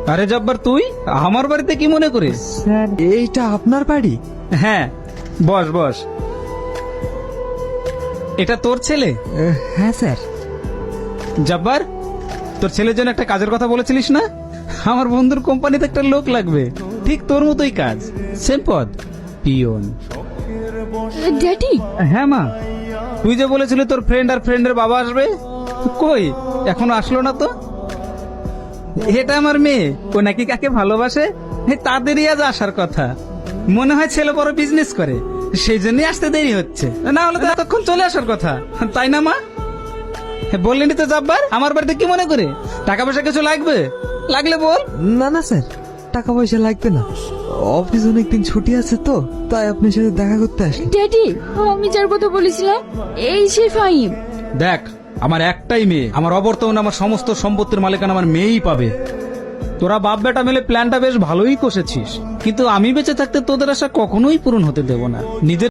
আরে জব্বার, তুই আমার বাড়িতে কি মনে করিস? স্যার, এইটা আপনার বাড়ি? হ্যাঁ, বস বস। এটা তোর ছেলে? হ্যাঁ স্যার। জব্বার, তোর ছেলের জন্য একটা কাজের কথা বলেছিলিস না? আমার বন্ধুর কোম্পানিতে একটা লোক লাগবে, ঠিক তোর মতোই কাজ, সেম পদ, পিয়ন। ড্যাডি, হ্যাঁ মা, তুই যে বলেছিলি তোর ফ্রেন্ড আর ফ্রেন্ডের বাবা আসবে, কই এখনো আসলো না তো? এটা আমার মেয়ে, ও নাকি কাকে ভালোবাসে, তাদেরই আজ আসার কথা। মনে হয় ছেলে বড় বিজনেস করে, সেই জন্যই আসতে দেরি হচ্ছে, না হলে তো এতক্ষণ চলে আসার কথা, তাই না মা? বললেনি তো জব্বার, আমার বাড়িতে কি মনে করে? টাকা পয়সা কিছু লাগবে? লাগলে বল। না না স্যার, টাকা পয়সা লাগবে না। অফিস অনেকদিন ছুটি আছে তো, তাই আপনার সাথে দেখা করতে আসি। ড্যাডি, আমি যার কথা বলেছিলাম এই সে ফাহিম। দেখ, আমার একটাই মেয়ে, আমার অবর্তমানে আমার সমস্ত সম্পত্তির মালিকানা আমার মেয়েই পাবে। তোরা বাপ বেটা মিলে প্ল্যানটা বেশ ভালোই কষেছিস, কিন্তু আমি বেঁচে থাকতে তোদের আশা কখনোই পূরণ হতে দেব না। নিজের